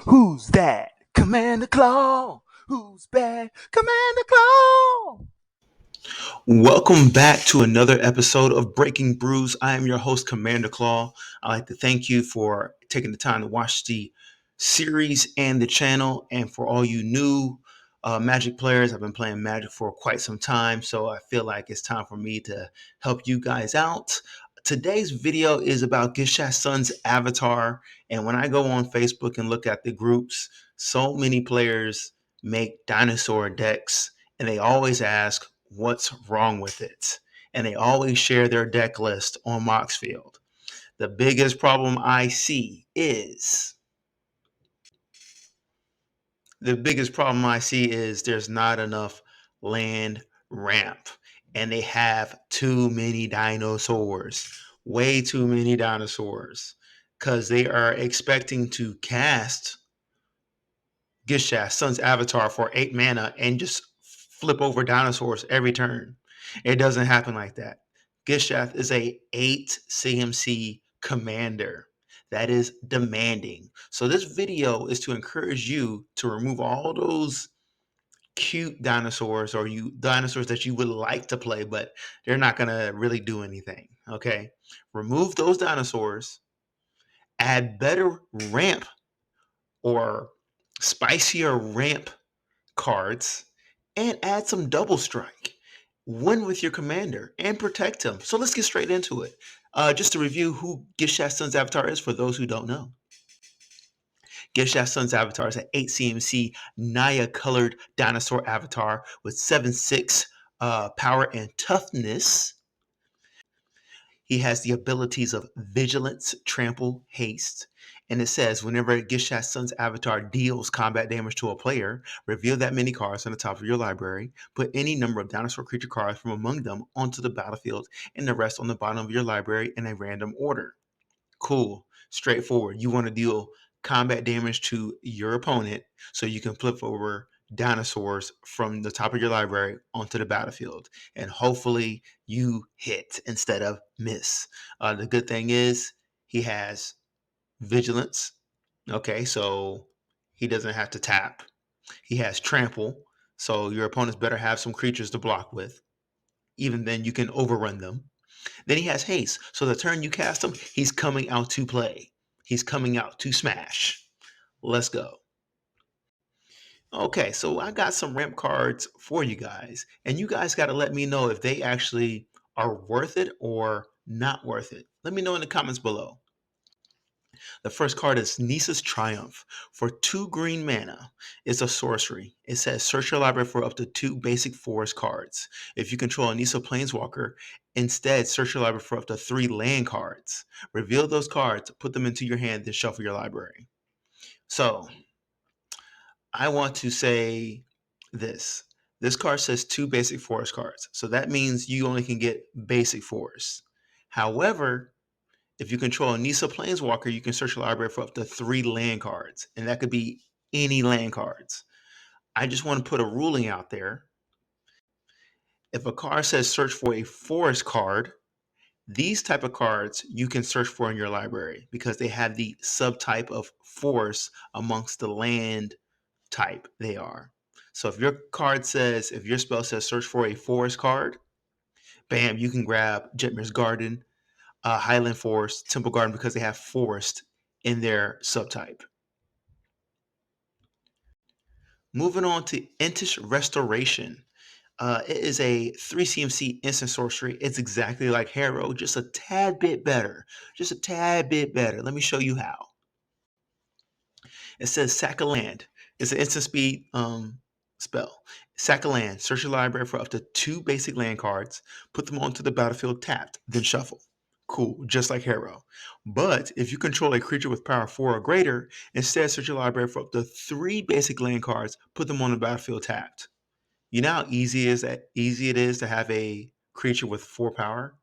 Who's that? Commander Claw. Who's bad? Commander Claw. Welcome back to another episode of Breaking Brews. I am your host, Commander Claw. I'd like to thank you for taking the time to watch the series and the channel. And for all you new Magic players, I've been playing Magic for quite some time, so I feel like it's time for me to help you guys out. Today's video is about Gishath's son's avatar. And when I go on Facebook and look at the groups, so many players make dinosaur decks and they always ask, what's wrong with it? And they always share their deck list on Moxfield. The biggest problem I see is there's not enough land ramp, and they have too many dinosaurs, way too many dinosaurs, because they are expecting to cast Gishath, Sun's Avatar, for 8 mana and just flip over dinosaurs every turn. It doesn't happen like that. Gishath is a 8 CMC commander. That is demanding. So this video is to encourage you to remove all those cute dinosaurs or you dinosaurs that you would like to play, but they're not gonna really do anything. Okay. Remove those dinosaurs, add better ramp or spicier ramp cards, and add some double strike. Win with your commander and protect him. So let's get straight into it. Just to review who Gishath Sun's Avatar is for those who don't know. Gishath Sun's Avatar is an 8 CMC Naya colored dinosaur avatar with 7/6 power and toughness. He has the abilities of Vigilance, Trample, Haste. And it says whenever Gishath Sun's Avatar deals combat damage to a player, reveal that many cards on the top of your library, put any number of dinosaur creature cards from among them onto the battlefield, and the rest on the bottom of your library in a random order. Cool. Straightforward. You want to deal combat damage to your opponent so you can flip over dinosaurs from the top of your library onto the battlefield. And hopefully you hit instead of miss. The good thing is he has vigilance. Okay, so he doesn't have to tap. He has trample. So your opponents better have some creatures to block with. Even then, you can overrun them. Then he has haste. So the turn you cast him, he's coming out to play. He's coming out to smash. Let's go. Okay, so I got some ramp cards for you guys, and you guys got to let me know if they actually are worth it or not worth it. Let me know in the comments below. The first card is Nisa's Triumph. For 2 green mana, it's a sorcery. It says search your library for up to 2 basic forest cards. If you control a Nisa Planeswalker, instead search your library for up to 3 land cards. Reveal those cards, put them into your hand, then shuffle your library. So, I want to say this. This card says 2 basic forest cards. So that means you only can get basic forest. However, if you control a Nisa Planeswalker, you can search your library for up to 3 land cards, and that could be any land cards. I just want to put a ruling out there. If a card says search for a forest card, these type of cards you can search for in your library because they have the subtype of forest amongst the land type they are. So if if your spell says search for a forest card, bam, you can grab Jetmir's Garden, Highland Forest, Temple Garden because they have forest in their subtype. Moving on to Entish Restoration. It is a 3 CMC instant sorcery. It's exactly like Harrow, just a tad bit better. Just a tad bit better. Let me show you how. It says sack a land. It's an instant speed spell. Sack a land. Search your library for up to 2 basic land cards. Put them onto the battlefield tapped, then shuffle. Cool, just like Harrow. But if you control a creature with power 4 or greater, instead search your library for up to 3 basic land cards. Put them on the battlefield tapped. You know how easy it is to have a creature with 4 power.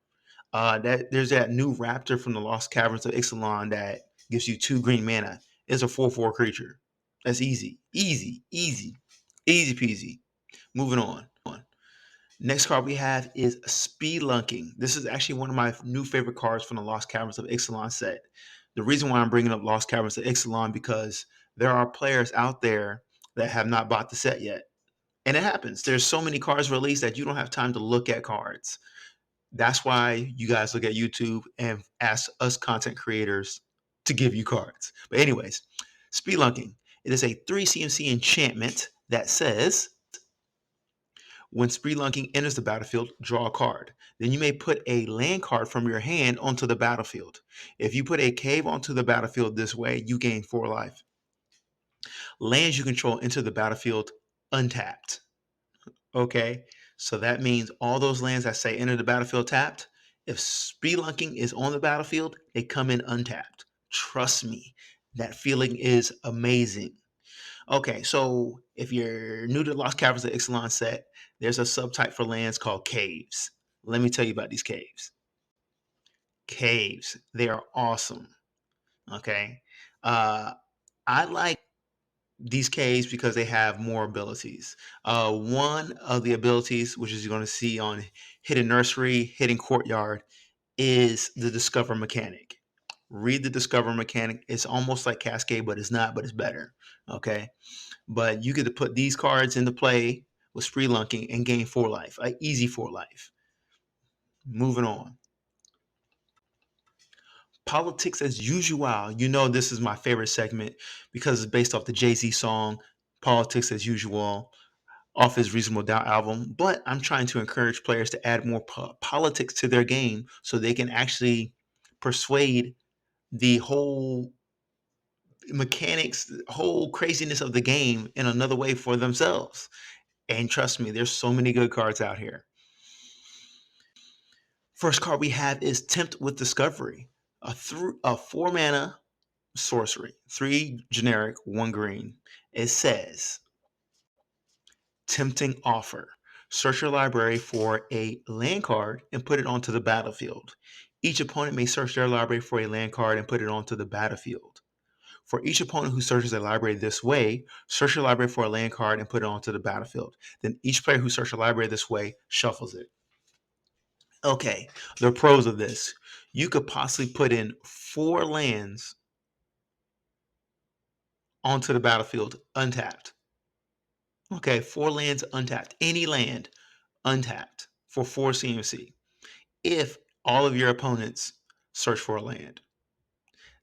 That there's that new raptor from the Lost Caverns of Ixalan that gives you 2 green mana. It's a 4/4 creature. That's easy peasy. Moving on. Next card we have is Spelunking. This is actually one of my new favorite cards from the Lost Caverns of Ixalan set. The reason why I'm bringing up Lost Caverns of Ixalan because there are players out there that have not bought the set yet. And it happens. There's so many cards released that you don't have time to look at cards. That's why you guys look at YouTube and ask us content creators to give you cards. But anyways, Spelunking. It is a 3 CMC enchantment that says when Spelunking enters the battlefield, draw a card. Then you may put a land card from your hand onto the battlefield. If you put a cave onto the battlefield this way, you gain 4 life. Lands you control enter the battlefield untapped. Okay, so that means all those lands that say enter the battlefield tapped, if Spelunking is on the battlefield, they come in untapped. Trust me, that feeling is amazing. Okay, so if you're new to the Lost Caverns of Ixalan set, there's a subtype for lands called caves. Let me tell you about these caves. Caves, they are awesome. Okay, uh, I like these caves because they have more abilities. One of the abilities, which is you're going to see on Hidden Nursery, Hidden Courtyard, is the Discover mechanic. Read the Discover mechanic. It's almost like Cascade, but it's not, but it's better. Okay. But you get to put these cards into play with Spelunking and gain 4 life, like easy 4 life. Moving on. Politics as usual. You know, this is my favorite segment because it's based off the Jay-Z song, Politics as Usual, off his Reasonable Doubt album, but I'm trying to encourage players to add more politics to their game so they can actually persuade the whole mechanics, the whole craziness of the game in another way for themselves. And trust me, there's so many good cards out here. First card we have is Tempt with Discovery, a 4 mana sorcery, 3 generic, 1 green. It says Tempting Offer. Search your library for a land card and put it onto the battlefield. Each opponent may search their library for a land card and put it onto the battlefield. For each opponent who searches a library this way, search your library for a land card and put it onto the battlefield. Then each player who searches a library this way shuffles it. Okay, the pros of this. You could possibly put in 4 lands onto the battlefield untapped. Okay, 4 lands untapped. Any land untapped for 4 CMC if all of your opponents search for a land.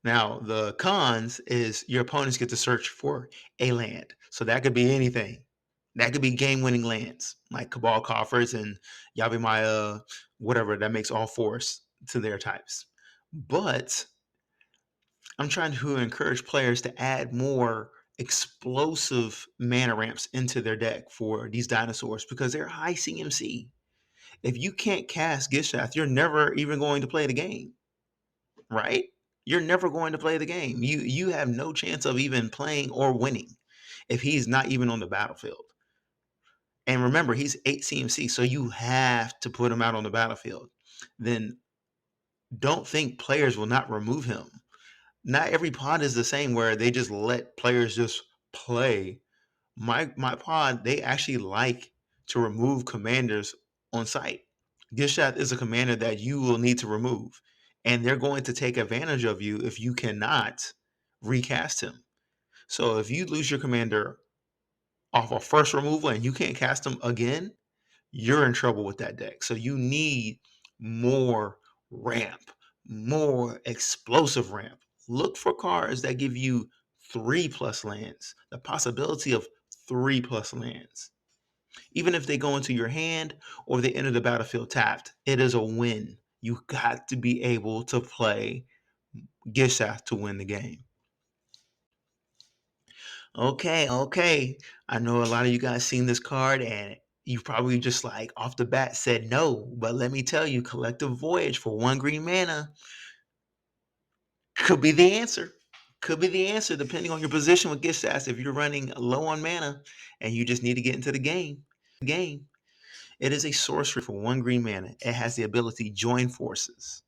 Now, the cons is your opponents get to search for a land. So that could be anything. That could be game winning lands like Cabal Coffers and Yavimaya, whatever, that makes all 4s to their types. But I'm trying to encourage players to add more explosive mana ramps into their deck for these dinosaurs because they're high CMC. If you can't cast Gishath, you're never even going to play the game, right? You're never going to play the game. You have no chance of even playing or winning if he's not even on the battlefield. And remember, he's 8 CMC, so you have to put him out on the battlefield. Then don't think players will not remove him. Not every pod is the same where they just let players just play. My pod, they actually like to remove commanders on site. Gishath is a commander that you will need to remove, and they're going to take advantage of you if you cannot recast him. So if you lose your commander off a first removal and you can't cast him again, you're in trouble with that deck. So you need more ramp, more explosive ramp. Look for cards that give you 3+ lands, the possibility of 3+ lands. Even if they go into your hand or they enter the battlefield tapped, it is a win. You got to be able to play Gishath to win the game. Okay. I know a lot of you guys seen this card and you probably just like off the bat said no, but let me tell you, Collective Voyage for 1 green mana could be the answer. Could be the answer depending on your position with Gishath. If you're running low on mana and you just need to get into the game. It is a sorcery for 1 green mana. It has the ability Join Forces.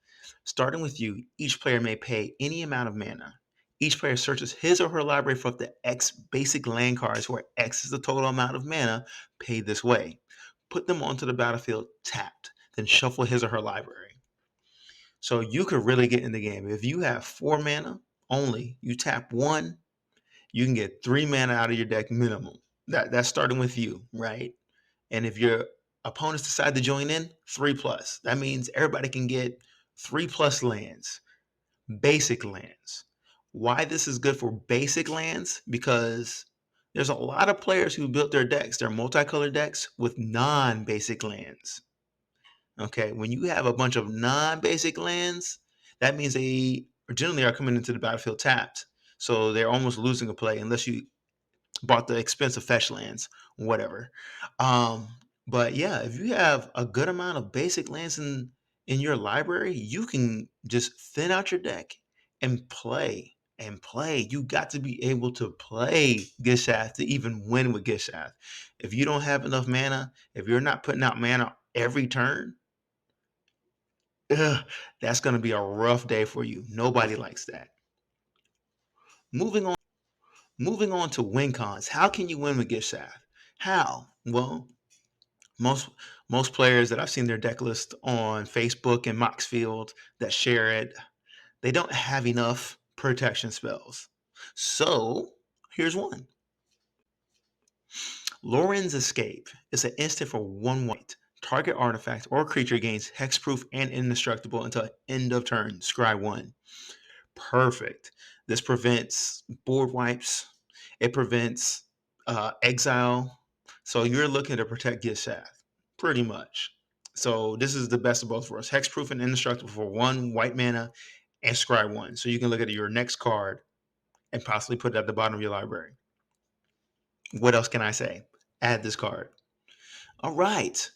Starting with you, each player may pay any amount of mana. Each player searches his or her library for up to X basic land cards, where X is the total amount of mana paid this way. Put them onto the battlefield tapped, then shuffle his or her library. So you could really get in the game. If you have 4 mana only, you tap 1, You can get 3 mana out of your deck minimum. That's starting with you, right? And if your opponents decide to join in, 3+. That means everybody can get 3+ lands, basic lands. Why this is good for basic lands? Because there's a lot of players who built their decks, their multicolored decks, with non-basic lands. Okay, when you have a bunch of non-basic lands, that means they generally are coming into the battlefield tapped. So they're almost losing a play unless you bought the expensive fetch lands, whatever. Um, but yeah, if you have a good amount of basic lands in your library, you can just thin out your deck and play and play. You got to be able to play Gishath to even win with Gishath. If you don't have enough mana, if you're not putting out mana every turn, ugh, that's going to be a rough day for you. Nobody likes that. Moving on. Moving on to win cons. How can you win with Gishath? How? Well, most most players that I've seen their deck list on Facebook and Moxfield that share it, they don't have enough protection spells. So here's one. Loren's Escape is an instant for 1 white. Target artifact or creature gains hexproof and indestructible until end of turn. Scry 1. Perfect. This prevents board wipes. It prevents exile. So you're looking to protect Gishath, pretty much. So this is the best of both worlds. Hexproof and indestructible for 1 white mana and scry 1. So you can look at your next card and possibly put it at the bottom of your library. What else can I say? Add this card. All right.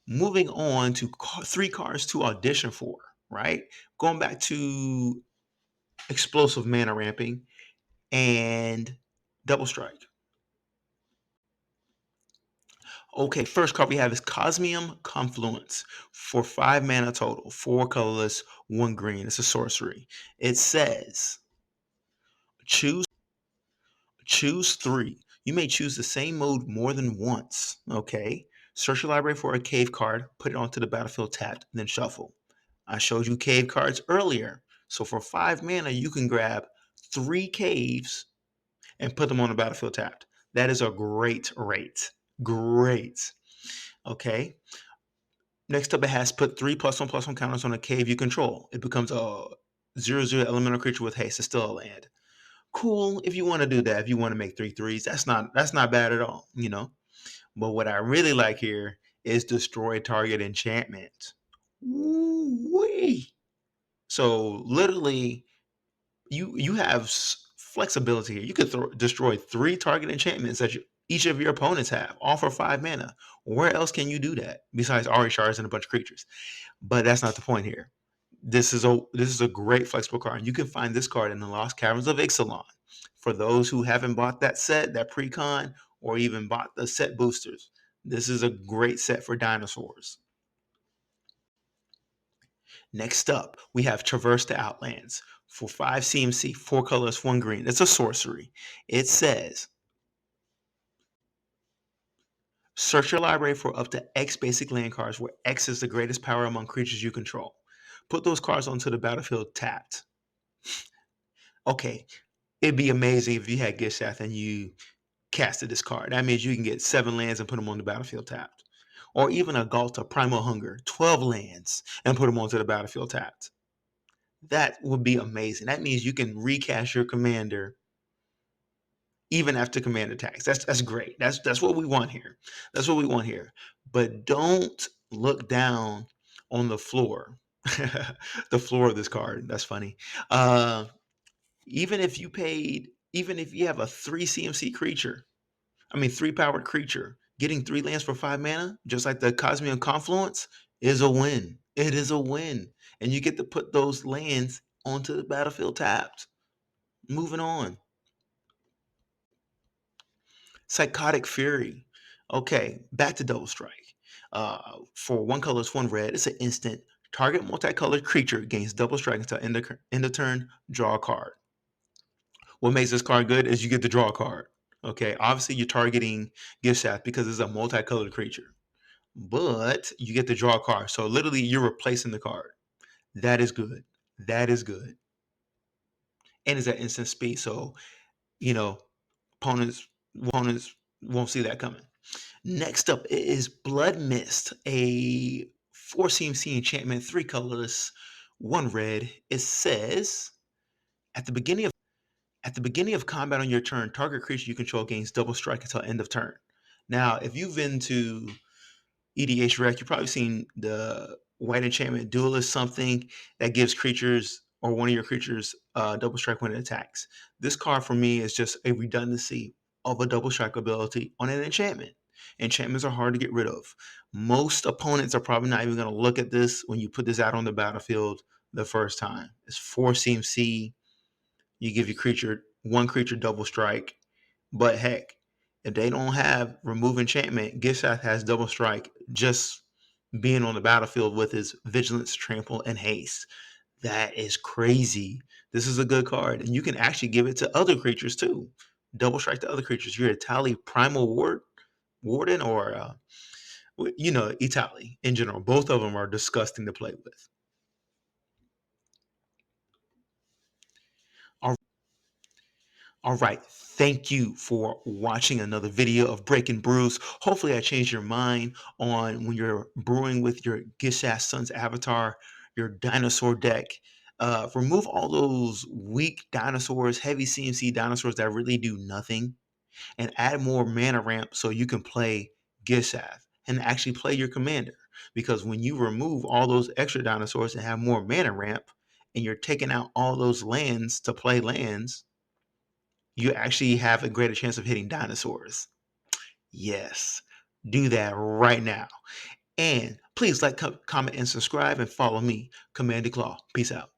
Moving on to 3 cards to audition for, right? Going back to explosive mana ramping and double strike. Okay, first card we have is Cosmium Confluence for 5 mana total, 4 colorless, 1 green. It's a sorcery. It says choose choose 3. You may choose the same mode more than once. Okay. Search your library for a cave card, put it onto the battlefield tapped, then shuffle. I showed you cave cards earlier. So for 5 mana, you can grab 3 caves and put them on the battlefield tapped. That is a great rate. Great. Okay. Next up, it has put 3+1/+1 counters on a cave you control. It becomes a 0/0 elemental creature with haste. It's still a land. Cool if you want to do that. If you want to make 3/3s, that's not bad at all. But what I really like here is destroy target enchantment. Woo-wee. So literally, you have flexibility here. You could destroy 3 target enchantments that each of your opponents have, all for 5 mana. Where else can you do that besides Ari shards and a bunch of creatures? But that's not the point here. This is a great flexible card. You can find this card in the Lost Caverns of Ixalan. For those who haven't bought that set, that pre-con, or even bought the set boosters, this is a great set for dinosaurs. Next up, we have Traverse the Outlands for 5 CMC, 4 colors, 1 green. It's a sorcery. It says search your library for up to X basic land cards where X is the greatest power among creatures you control. Put those cards onto the battlefield tapped. Okay, it'd be amazing if you had Gishath and you casted this card. That means you can get 7 lands and put them on the battlefield tapped. Or even a Galta Primal Hunger, 12 lands and put them onto the battlefield tapped. That would be amazing. That means you can recast your commander even after command attacks. That's great. That's what we want here. That's what we want here. But don't look down on the floor. The floor of this card. That's funny. Even if you have a 3 CMC creature, 3 powered creature, getting 3 lands for 5 mana, just like the Cosmium Confluence, is a win. It is a win. And you get to put those lands onto the battlefield tapped. Moving on. Psychotic Fury. Okay, back to Double Strike. For 1 colorless, 1 red, it's an instant. Target multicolored creature gains double strike until end of turn, draw a card. What makes this card good is you get to draw a card. Okay, obviously you're targeting Gishath because it's a multicolored creature, but you get to draw a card. So literally you're replacing the card. That is good. That is good. And it's at instant speed. So you know, opponents won't see that coming. Next up is Blood Mist, a 4 CMC enchantment, 3 colorless, 1 red. It says at the beginning of combat on your turn, target creature you control gains double strike until end of turn. Now, if you've been to EDH Rec, you've probably seen the white enchantment duelist, something that gives creatures or one of your creatures double strike when it attacks. This card for me is just a redundancy of a double strike ability on an enchantment. Enchantments are hard to get rid of. Most opponents are probably not even going to look at this when you put this out on the battlefield the first time. It's 4 CMC. You give your creature one creature double strike. But heck, if they don't have remove enchantment, Gishath has double strike just being on the battlefield with his vigilance, trample, and haste. That is crazy. This is a good card, and you can actually give it to other creatures too. Double strike to other creatures. You're Itali Primal Warden, or Itali in general. Both of them are disgusting to play with. All All right. Thank you for watching another video of Breaking Brews. Hopefully, I changed your mind on when you're brewing with your Gishath Sun's avatar, your dinosaur deck. Remove all those weak dinosaurs, heavy CMC dinosaurs that really do nothing, and add more mana ramp so you can play Gishath and actually play your commander. Because when you remove all those extra dinosaurs and have more mana ramp, and you're taking out all those lands to play lands, you actually have a greater chance of hitting dinosaurs. Yes, do that right now. And please like, comment, and subscribe, and follow me, Commander Claw. Peace out.